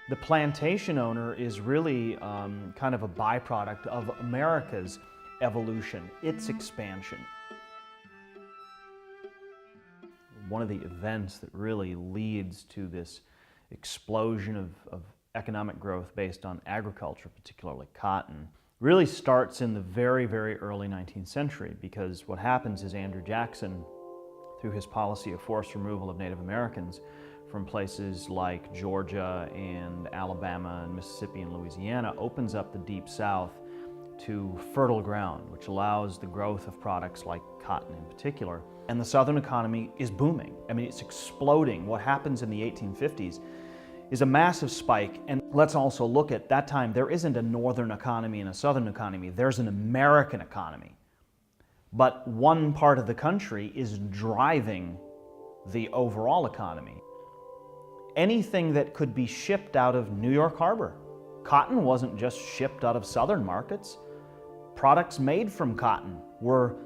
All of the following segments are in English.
The plantation owner is really kind of a byproduct of America's evolution, its expansion. One of the events that really leads to this explosion of economic growth based on agriculture, particularly cotton, really starts in the very, very early 19th century, because what happens is Andrew Jackson, through his policy of forced removal of Native Americans from places like Georgia and Alabama and Mississippi and Louisiana, opens up the Deep South to fertile ground, which allows the growth of products like cotton in particular. And the Southern economy is booming. I mean, it's exploding. What happens in the 1850s is a massive spike. And let's also look at that time, there isn't a Northern economy and a Southern economy. There's an American economy. But one part of the country is driving the overall economy. Anything that could be shipped out of New York Harbor. Cotton wasn't just shipped out of Southern markets. Products made from cotton were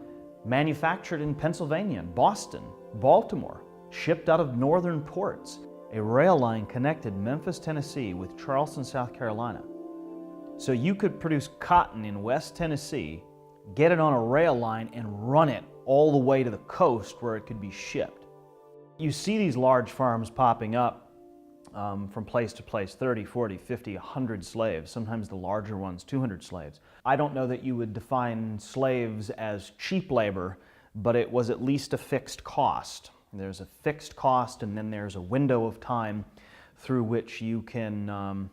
manufactured in Pennsylvania, Boston, Baltimore, shipped out of northern ports. A rail line connected Memphis, Tennessee with Charleston, South Carolina. So you could produce cotton in West Tennessee, get it on a rail line, and run it all the way to the coast where it could be shipped. You see these large farms popping up from place to place, 30, 40, 50, 100 slaves, sometimes the larger ones, 200 slaves. I don't know that you would define slaves as cheap labor, but it was at least a fixed cost. There's a fixed cost, and then there's a window of time through which you can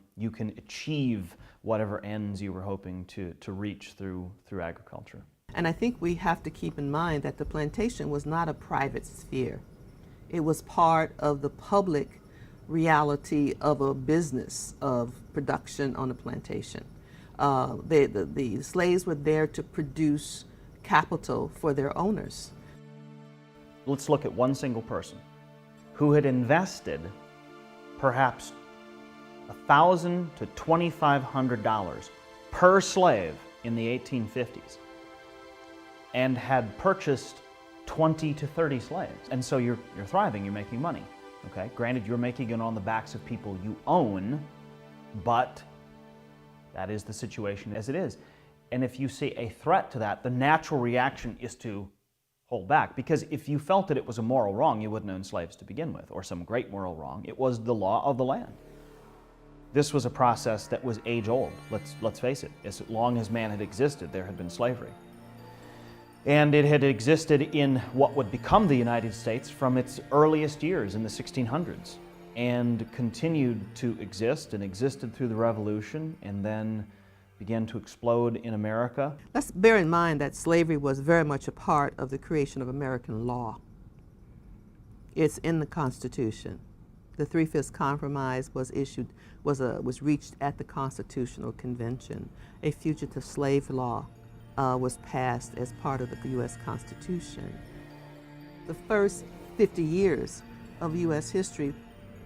achieve whatever ends you were hoping to reach through agriculture. And I think we have to keep in mind that the plantation was not a private sphere. It was part of the public reality of a business of production on a plantation. The slaves were there to produce capital for their owners. Let's look at one single person who had invested perhaps $1,000 to $2,500 per slave in the 1850s and had purchased 20 to 30 slaves. And so you're thriving, you're making money. Okay, granted, you're making it on the backs of people you own, but that is the situation as it is. And if you see a threat to that, the natural reaction is to hold back, because if you felt that it was a moral wrong, you wouldn't own slaves to begin with, or some great moral wrong. It was the law of the land. This was a process that was age-old. Let's face it, as long as man had existed, there had been slavery. And it had existed in what would become the United States from its earliest years in the 1600s, and continued to exist and existed through the Revolution, and then began to explode in America. Let's bear in mind that slavery was very much a part of the creation of American law. It's in the Constitution. The Three-Fifths Compromise was reached at the Constitutional Convention. A fugitive slave law was passed as part of the U.S. Constitution. The first 50 years of U.S. history,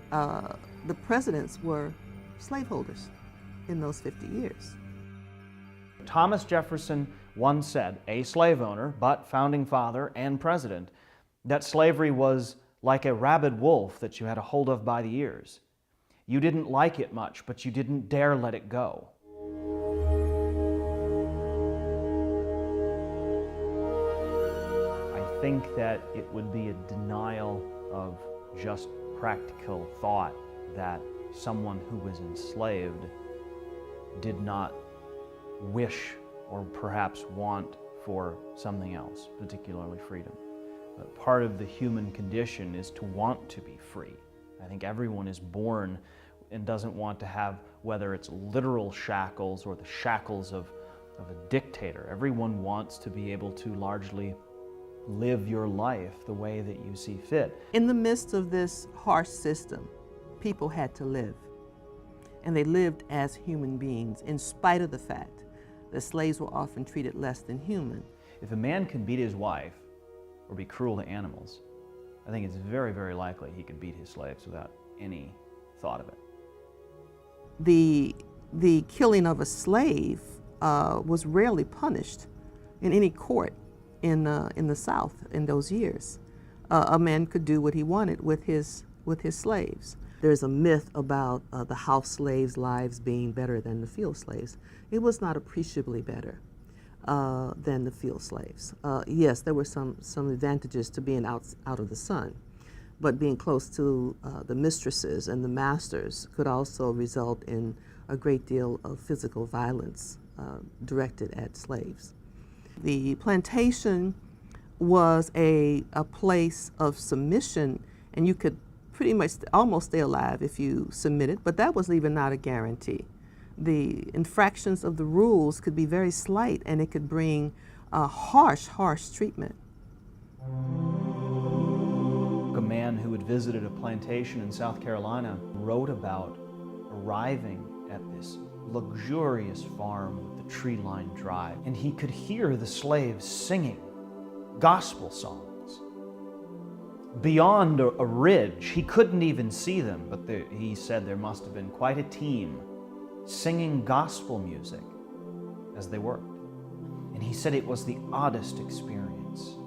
the presidents were slaveholders in those 50 years. Thomas Jefferson once said, a slave owner, but founding father and president, that slavery was like a rabid wolf that you had a hold of by the ears. You didn't like it much, but you didn't dare let it go. I think that it would be a denial of just practical thought that someone who was enslaved did not wish or perhaps want for something else, particularly freedom. But part of the human condition is to want to be free. I think everyone is born and doesn't want to have, whether it's literal shackles or the shackles of a dictator. Everyone wants to be able to largely live your life the way that you see fit. In the midst of this harsh system, people had to live. And they lived as human beings, in spite of the fact that slaves were often treated less than human. If a man can beat his wife or be cruel to animals, I think it's very, very likely he could beat his slaves without any thought of it. The killing of a slave was rarely punished in any court in the South in those years. A man could do what he wanted with his slaves. there's a myth about the house slaves' lives being better than the field slaves. It was not appreciably better than the field slaves. Yes, there were some advantages to being out of the sun, but being close to the mistresses and the masters could also result in a great deal of physical violence directed at slaves. The plantation was a place of submission, and you could pretty much almost stay alive if you submitted, but that was even not a guarantee. The infractions of the rules could be very slight, and it could bring harsh treatment. A man who had visited a plantation in South Carolina wrote about arriving at this luxurious farm with the tree-lined drive, and he could hear the slaves singing gospel songs. Beyond a ridge, he couldn't even see them, but he said there must have been quite a team singing gospel music as they worked. And he said it was the oddest experience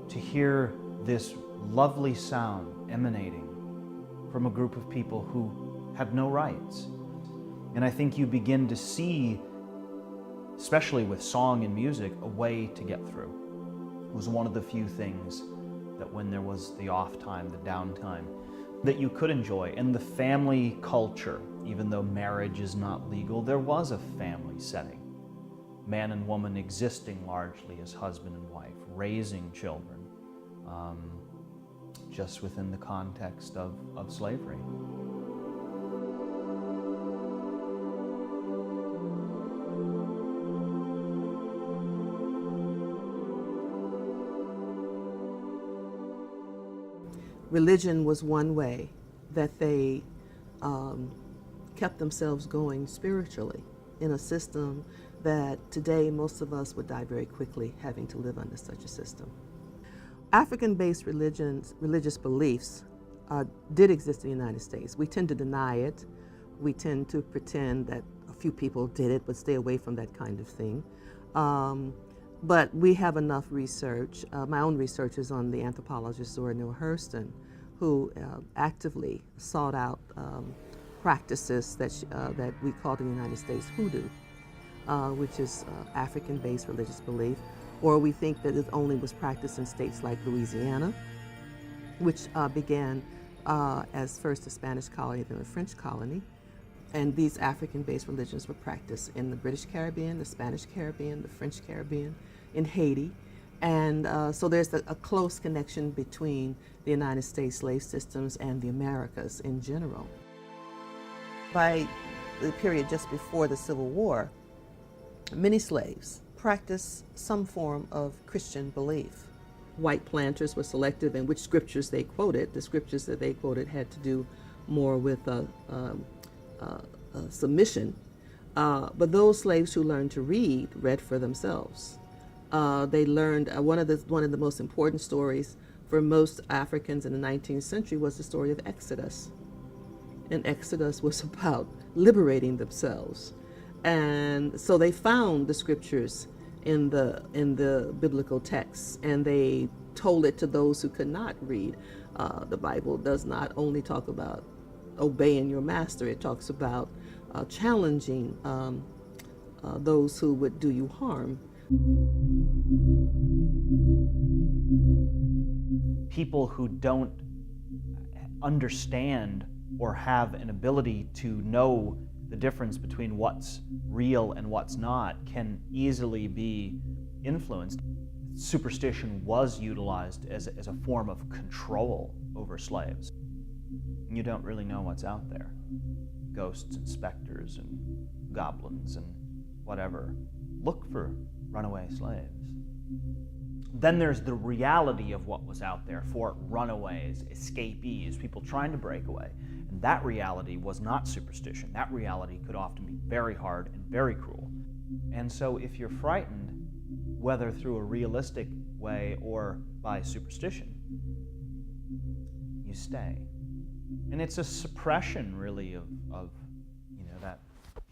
to hear this lovely sound emanating from a group of people who had no rights. And I think you begin to see, especially with song and music, a way to get through. It was one of the few things that when there was the off time, the downtime, that you could enjoy. And the family culture, even though marriage is not legal, there was a family setting. Man and woman existing largely as husband and wife, raising children, just within the context of slavery. Religion was one way that they kept themselves going spiritually in a system that today most of us would die very quickly having to live under such a system. African-based religious beliefs did exist in the United States. We tend to deny it. We tend to pretend that a few people did it, but stay away from that kind of thing. But we have enough research. My own research is on the anthropologist Zora Neale Hurston, who actively sought out practices that we called in the United States hoodoo, which is African-based religious belief, or we think that it only was practiced in states like Louisiana, which began as first a Spanish colony, then a French colony. And these African-based religions were practiced in the British Caribbean, the Spanish Caribbean, the French Caribbean, in Haiti. And so there's a close connection between the United States slave systems and the Americas in general. By the period just before the Civil War, many slaves practiced some form of Christian belief. White planters were selective in which scriptures they quoted. The scriptures that they quoted had to do more with submission. But those slaves who learned to read for themselves. They learned one of the most important stories for most Africans in the 19th century was the story of Exodus. And Exodus was about liberating themselves. And so they found the scriptures in the biblical texts, and they told it to those who could not read. The Bible does not only talk about obeying your master, it talks about challenging those who would do you harm. People who don't understand or have an ability to know the difference between what's real and what's not can easily be influenced. Superstition was utilized as a form of control over slaves. You don't really know what's out there. Ghosts and specters and goblins and whatever. Look for runaway slaves. Then there's the reality of what was out there for runaways, escapees, people trying to break away. And that reality was not superstition. That reality could often be very hard and very cruel. And so if you're frightened, whether through a realistic way or by superstition, you stay. And it's a suppression, really, of that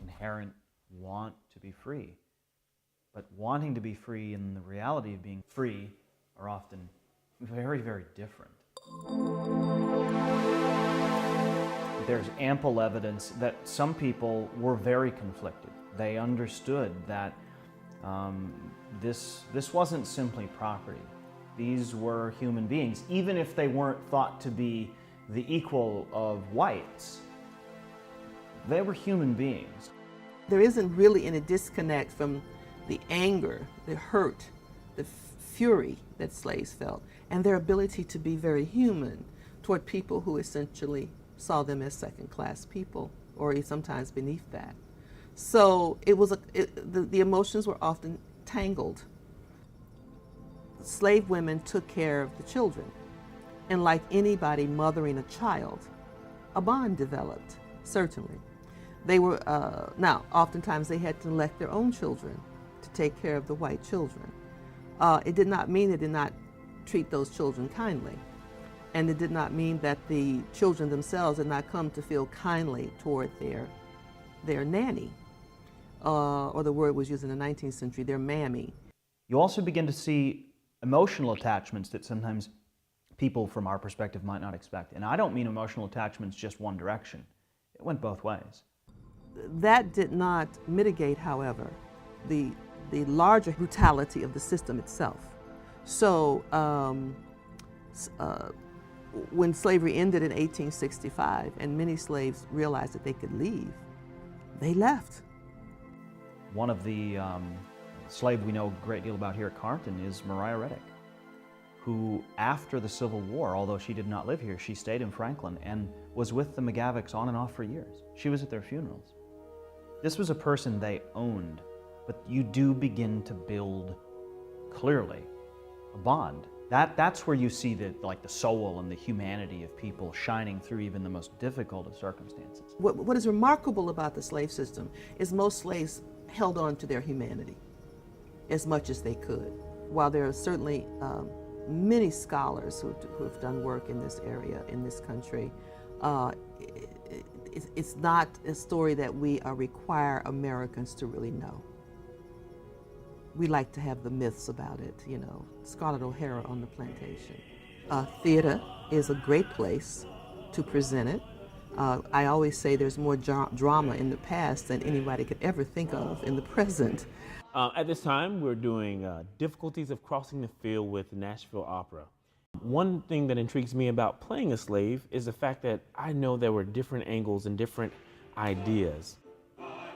inherent want to be free. But wanting to be free and the reality of being free are often very, very different. There's ample evidence that some people were very conflicted. They understood that this wasn't simply property. These were human beings, even if they weren't thought to be the equal of whites. They were human beings. There isn't really any disconnect from the anger, the hurt, the fury that slaves felt, and their ability to be very human toward people who essentially saw them as second-class people, or sometimes beneath that. So the emotions were often tangled. Slave women took care of the children, and like anybody mothering a child, a bond developed, certainly. They were, now, oftentimes they had to elect their own children to take care of the white children. It did not mean they did not treat those children kindly. And it did not mean that the children themselves did not come to feel kindly toward their nanny, or the word was used in the 19th century, their mammy. You also begin to see emotional attachments that sometimes people from our perspective might not expect. And I don't mean emotional attachments just one direction. It went both ways. That did not mitigate, however, the larger brutality of the system itself. So when slavery ended in 1865 and many slaves realized that they could leave, they left. One of the slave we know a great deal about here at Carleton is Maria Reddick, who after the Civil War, although she did not live here, she stayed in Franklin and was with the McGavicks on and off for years. She was at their funerals. This was a person they owned, but you do begin to build, clearly, a bond. That's where you see the soul and the humanity of people shining through even the most difficult of circumstances. What is remarkable about the slave system is most slaves held on to their humanity as much as they could. While there are certainly many scholars who have done work in this area, in this country, it's not a story that we require Americans to really know. We like to have the myths about it, you know, Scarlett O'Hara on the plantation. Theater is a great place to present it. I always say there's more drama in the past than anybody could ever think of in the present. At this time, we're doing Difficulties of Crossing the Field with Nashville Opera. One thing that intrigues me about playing a slave is the fact that I know there were different angles and different ideas.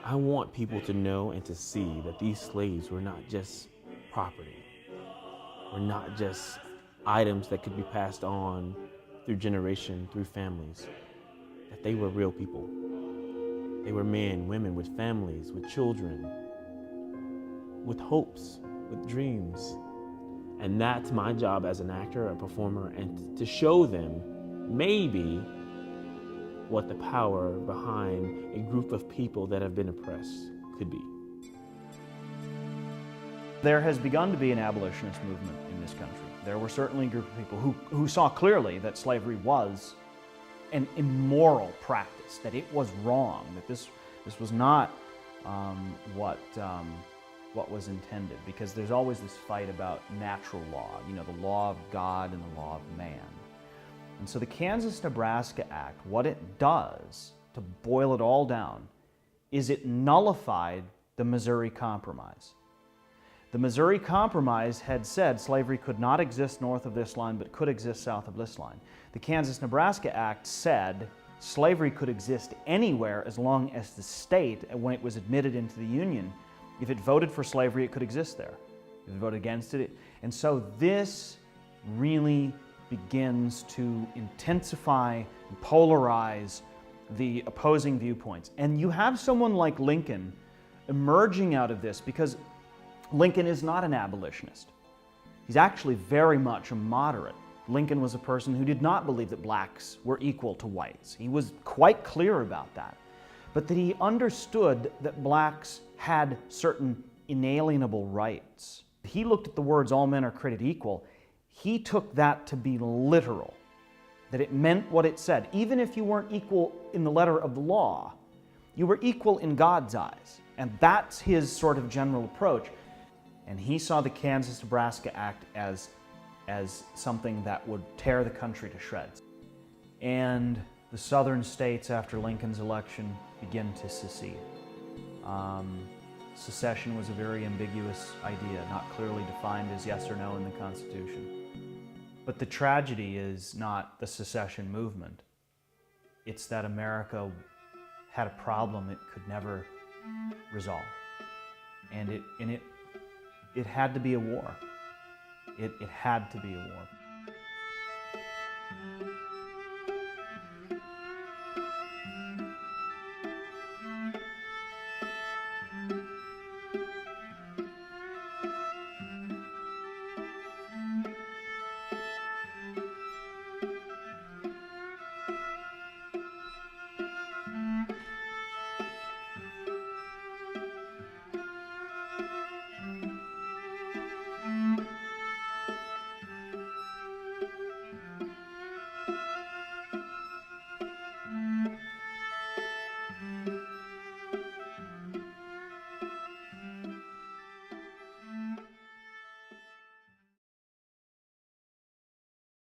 I want people to know and to see that these slaves were not just property, were not just items that could be passed on through generation, through families, that they were real people. They were men, women with families, with children, with hopes, with dreams. And that's my job as an actor, a performer, and to show them maybe what the power behind a group of people that have been oppressed could be. There has begun to be an abolitionist movement in this country. There were certainly a group of people who saw clearly that slavery was an immoral practice, that it was wrong, that this was not what was intended, because there's always this fight about natural law, you know, the law of God and the law of man. And so the Kansas-Nebraska Act, what it does, to boil it all down, is it nullified the Missouri Compromise. The Missouri Compromise had said slavery could not exist north of this line, but could exist south of this line. The Kansas-Nebraska Act said slavery could exist anywhere as long as the state, when it was admitted into the Union, if it voted for slavery, it could exist there. If it voted against it, and so this really begins to intensify and polarize the opposing viewpoints. And you have someone like Lincoln emerging out of this, because Lincoln is not an abolitionist. He's actually very much a moderate. Lincoln was a person who did not believe that blacks were equal to whites. He was quite clear about that. But that he understood that blacks had certain inalienable rights. He looked at the words, all men are created equal. He took that to be literal, that it meant what it said. Even if you weren't equal in the letter of the law, you were equal in God's eyes. And that's his sort of general approach. And he saw the Kansas-Nebraska Act as something that would tear the country to shreds. And the southern states after Lincoln's election begin to secede. Secession was a very ambiguous idea, not clearly defined as yes or no in the Constitution. But the tragedy is not the secession movement. It's that America had a problem it could never resolve. And it had to be a war. It had to be a war.